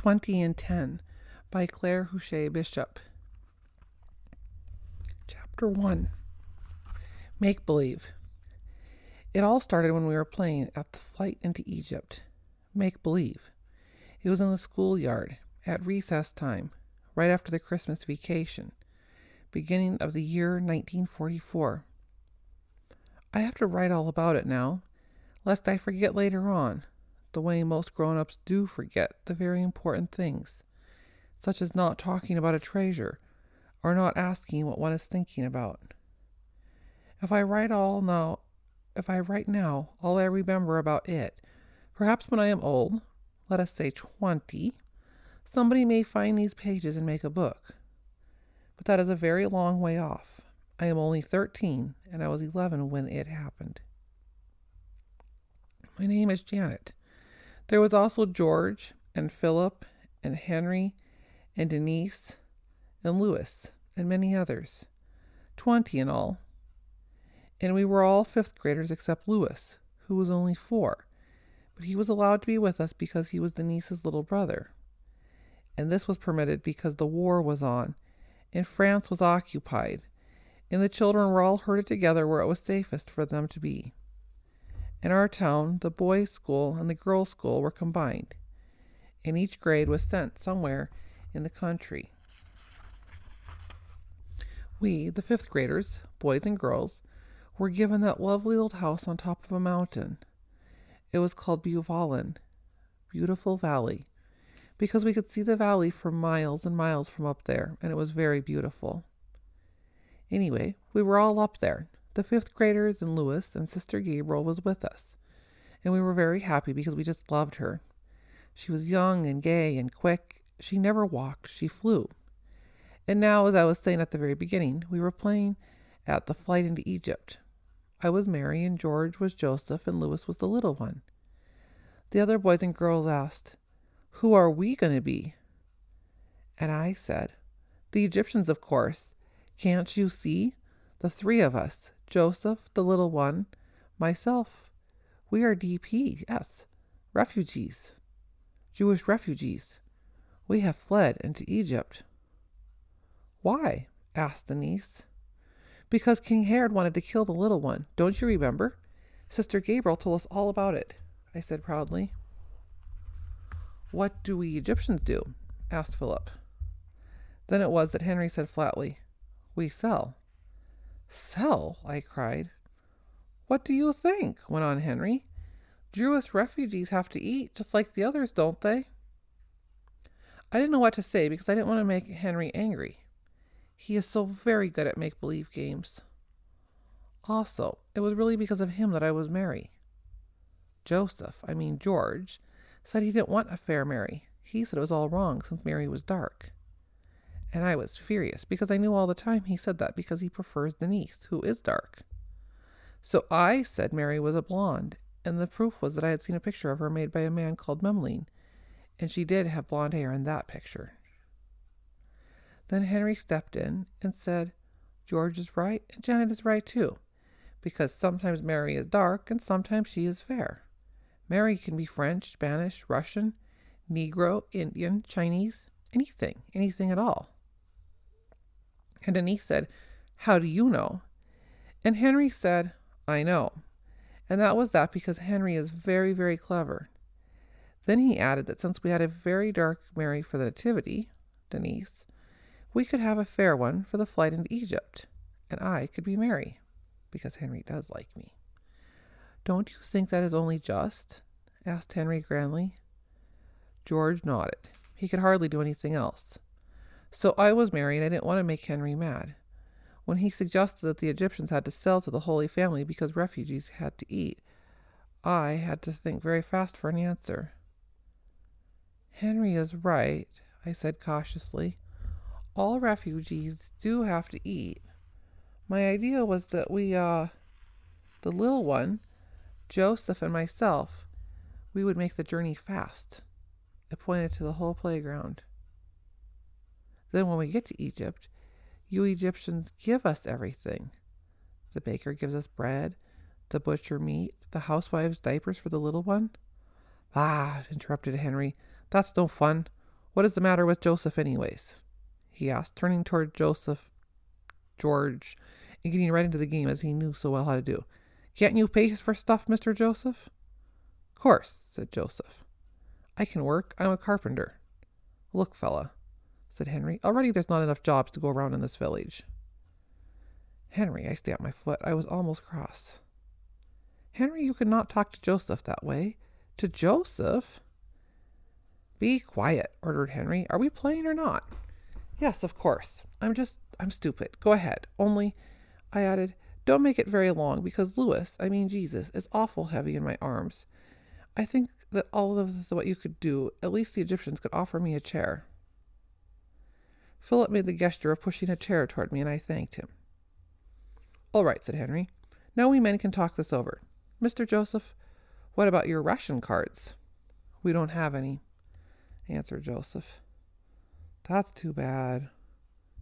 20 and 10 by Claire Houchet Bishop. Chapter 1. Make Believe. It all started when we were playing at the Flight into Egypt. Make Believe. It was in the schoolyard, at recess time, right after the Christmas vacation, beginning of the year 1944. I have to write all about it now, lest I forget later on, the way most grown-ups do forget the very important things, such as not talking about a treasure, or not asking what one is thinking about. If I write now, all I remember about it, perhaps when I am old, let us say 20, somebody may find these pages and make a book. But that is a very long way off. I am only 13, and I was 11 when it happened. My name is Janet. There was also George, and Philip, and Henry, and Denise, and Louis, and many others. 20 in all. And we were all fifth graders except Louis, who was only 4. But he was allowed to be with us because he was Denise's little brother. And this was permitted because the war was on, and France was occupied, and the children were all herded together where it was safest for them to be. In our town, the boys' school and the girls' school were combined, and each grade was sent somewhere in the country. We, the fifth graders, boys and girls, were given that lovely old house on top of a mountain. It was called Beauvalin, Beautiful Valley, because we could see the valley for miles and miles from up there, and it was very beautiful. Anyway, we were all up there. The fifth graders and Louis and Sister Gabriel was with us, and we were very happy because we just loved her. She was young and gay and quick. She never walked, she flew. And now, as I was saying at the very beginning, we were playing at the Flight into Egypt. I was Mary, and George was Joseph, and Louis was the little one. The other boys and girls asked, "Who are we going to be?" And I said, "The Egyptians, of course. Can't you see? The 3 of us, Joseph, the little one, myself. We are DPS, refugees, Jewish refugees. We have fled into Egypt." "Why?" asked Denise. "Because King Herod wanted to kill the little one. Don't you remember? Sister Gabriel told us all about it," I said proudly. "What do we Egyptians do?" asked Philip. Then it was that Henry said flatly, "We sell." "Sell?" I cried. "What do you think?" went on Henry. "Jewish refugees have to eat just like the others, don't they?" I didn't know what to say because I didn't want to make Henry angry. He is so very good at make-believe games. Also, it was really because of him that I was Mary. George, said he didn't want a fair Mary. He said it was all wrong since Mary was dark. And I was furious because I knew all the time he said that because he prefers Denise, who is dark. So I said Mary was a blonde, and the proof was that I had seen a picture of her made by a man called Memling, and she did have blonde hair in that picture. Then Henry stepped in and said, "George is right, and Janet is right too, because sometimes Mary is dark and sometimes she is fair. Mary can be French, Spanish, Russian, Negro, Indian, Chinese, anything at all." And Denise said, "How do you know?" And Henry said, "I know." And that was that because Henry is very, very clever. Then he added that since we had a very dark Mary for the Nativity, Denise, we could have a fair one for the Flight into Egypt, and I could be Mary, because Henry does like me. "Don't you think that is only just?" asked Henry grandly. George nodded. He could hardly do anything else. So I was Mary, and I didn't want to make Henry mad. When he suggested that the Egyptians had to sell to the Holy Family because refugees had to eat, I had to think very fast for an answer. "Henry is right," I said cautiously. "All refugees do have to eat. My idea was that we, the little one, Joseph and myself, we would make the journey fast." I pointed to the whole playground. "Then when we get to Egypt, you Egyptians give us everything. The baker gives us bread, the butcher meat, the housewives diapers for the little one." "Ah," interrupted Henry, "that's no fun. What is the matter with Joseph anyways? He asked, turning toward George, and getting right into the game as he knew so well how to do. Can't you pay for stuff, Mr. Joseph? Course, said Joseph. I can work. I'm a carpenter. Look, fella, said Henry. Already there's not enough jobs to go around in this village. Henry, I stamped my foot. I was almost cross. Henry, you could not talk to Joseph that way. To Joseph? Be quiet, ordered Henry. Are we playing or not? Yes, of course. I'm stupid. Go ahead. Only, I added, don't make it very long, because Jesus, is awful heavy in my arms. I think that all of what you could do, at least the Egyptians could offer me a chair. Philip made the gesture of pushing a chair toward me, and I thanked him. All right, said Henry. Now we men can talk this over. Mr. Joseph, what about your ration cards? We don't have any, answered Joseph. That's too bad,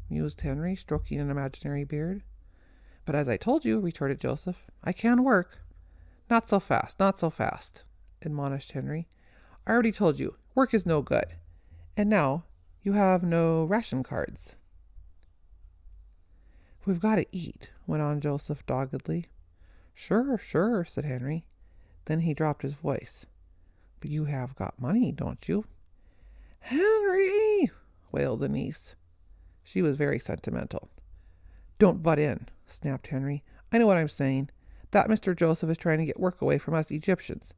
mused Henry, stroking an imaginary beard. But as I told you, retorted Joseph, I can work. Not so fast, admonished Henry. I already told you, work is no good. And now, you have no ration cards. We've got to eat, went on Joseph doggedly. Sure, said Henry. Then he dropped his voice. But you have got money, don't you? Henry, wailed the niece. She was very sentimental. Don't butt in, snapped Henry. I know what I'm saying. That Mr. Joseph is trying to get work away from us Egyptians.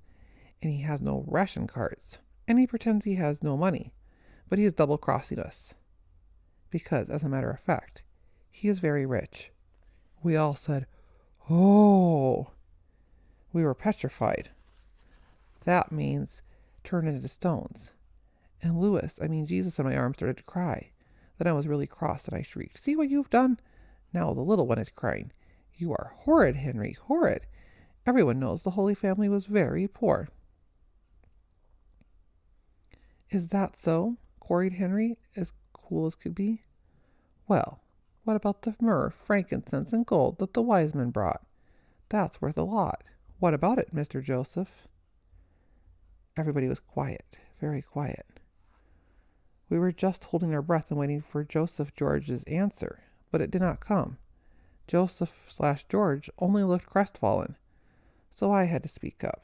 And he has no ration cards. And he pretends he has no money. But he is double-crossing us. Because, as a matter of fact, he is very rich. We all said, oh. We were petrified. That means turn into stones. And Jesus in my arms started to cry. Then I was really cross and I shrieked, see what you've done? Now the little one is crying. You are horrid, Henry, horrid. Everyone knows the Holy Family was very poor. Is that so? Queried Henry, as cool as could be. Well, what about the myrrh, frankincense, and gold that the wise men brought? That's worth a lot. What about it, Mr. Joseph? Everybody was quiet, very quiet. We were just holding our breath and waiting for George's answer, but it did not come. Joseph/George only looked crestfallen, so I had to speak up.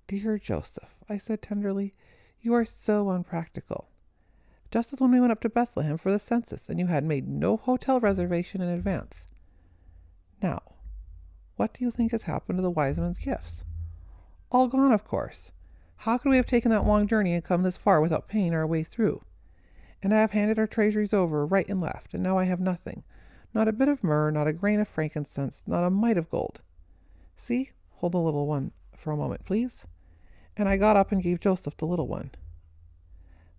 Dear Joseph, I said tenderly, you are so unpractical. Just as when we went up to Bethlehem for the census and you had made no hotel reservation in advance. Now, what do you think has happened to the wise men's gifts? All gone, of course. How could we have taken that long journey and come this far without paying our way through? And I have handed our treasuries over right and left, and now I have nothing. Not a bit of myrrh, not a grain of frankincense, not a mite of gold. See, hold the little one for a moment, please. And I got up and gave Joseph the little one.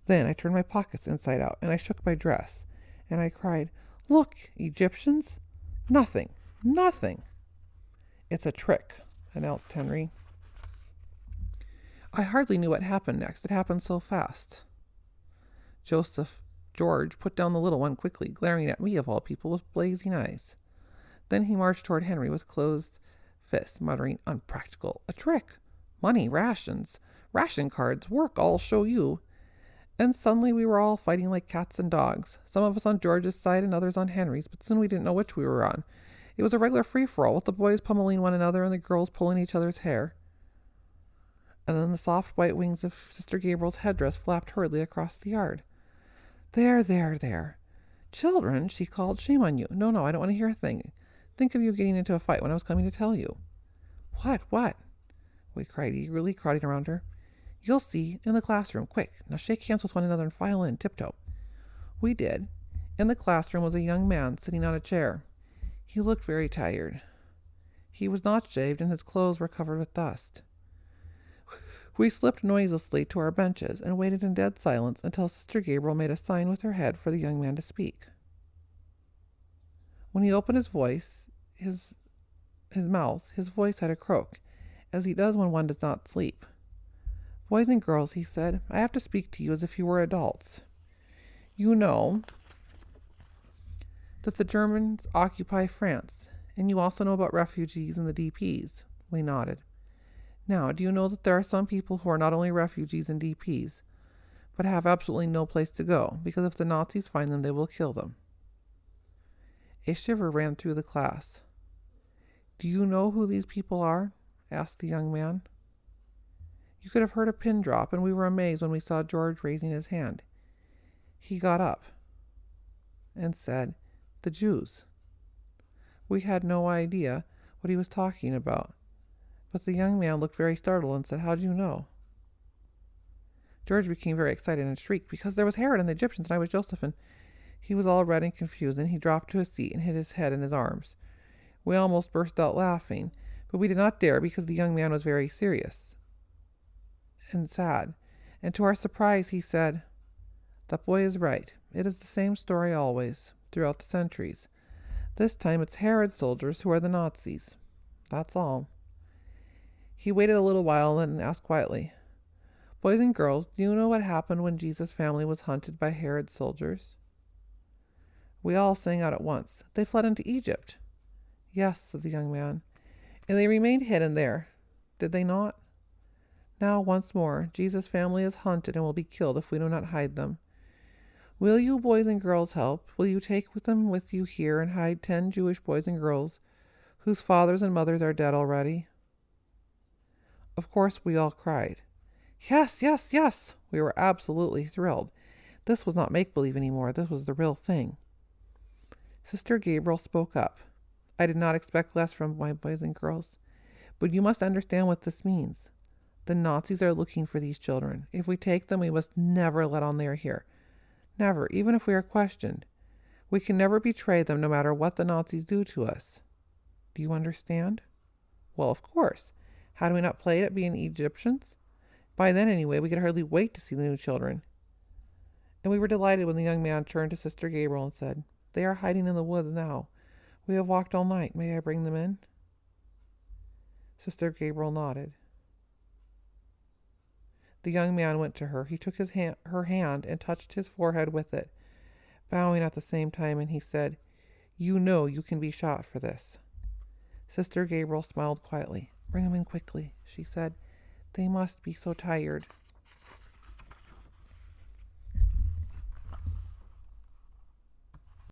Then I turned my pockets inside out, and I shook my dress, and I cried, Look, Egyptians! Nothing! It's a trick, announced Henry. I hardly knew what happened next. It happened so fast. George put down the little one quickly, glaring at me of all people with blazing eyes. Then he marched toward Henry with closed fists, muttering, unpractical, a trick, money, rations, ration cards, work, I'll show you. And suddenly we were all fighting like cats and dogs, some of us on George's side and others on Henry's, but soon we didn't know which we were on. It was a regular free-for-all, with the boys pummeling one another and the girls pulling each other's hair. And then the soft white wings of Sister Gabriel's headdress flapped hurriedly across the yard. There. Children, she called, shame on you. No, I don't want to hear a thing. Think of you getting into a fight when I was coming to tell you. What? We cried eagerly, crowding around her. You'll see, in the classroom, quick. Now shake hands with one another and file in, tiptoe. We did. In the classroom was a young man sitting on a chair. He looked very tired. He was not shaved, and his clothes were covered with dust. We slipped noiselessly to our benches and waited in dead silence until Sister Gabriel made a sign with her head for the young man to speak. When he opened his voice had a croak, as he does when one does not sleep. Boys and girls, he said, I have to speak to you as if you were adults. You know that the Germans occupy France, and you also know about refugees and the DPs. We nodded. Now, do you know that there are some people who are not only refugees and DPs, but have absolutely no place to go, because if the Nazis find them, they will kill them. A shiver ran through the class. Do you know who these people are? Asked the young man. You could have heard a pin drop, and we were amazed when we saw George raising his hand. He got up and said, the Jews. We had no idea what he was talking about, but the young man looked very startled and said, how do you know? George became very excited and shrieked, because there was Herod and the Egyptians, and I was Joseph, and he was all red and confused, and he dropped to his seat and hid his head in his arms. We almost burst out laughing, but we did not dare, because the young man was very serious and sad, and to our surprise he said, that boy is right. It is the same story always, throughout the centuries. This time it's Herod's soldiers who are the Nazis. That's all. He waited a little while and then asked quietly, boys and girls, do you know what happened when Jesus' family was hunted by Herod's soldiers? We all sang out at once, they fled into Egypt. Yes, said the young man, and they remained hidden there, did they not? Now, once more, Jesus' family is hunted and will be killed if we do not hide them. Will you boys and girls help? Will you take them with you here and hide 10 Jewish boys and girls whose fathers and mothers are dead already? Of course, we all cried, yes, yes, yes. We were absolutely thrilled. This was not make-believe anymore. This was the real thing. Sister Gabriel spoke up. I did not expect less from my boys and girls, but you must understand what this means. The Nazis are looking for these children. If we take them, we must never let on they are here. Never, even if we are questioned. We can never betray them, no matter what the Nazis do to us. Do you understand? Well, of course. Had we not played at being Egyptians? By then, anyway, we could hardly wait to see the new children. And we were delighted when the young man turned to Sister Gabriel and said, they are hiding in the woods now. We have walked all night. May I bring them in? Sister Gabriel nodded. The young man went to her. He took her hand and touched his forehead with it, bowing at the same time, and he said, you know you can be shot for this. Sister Gabriel smiled quietly. Bring them in quickly, she said. They must be so tired.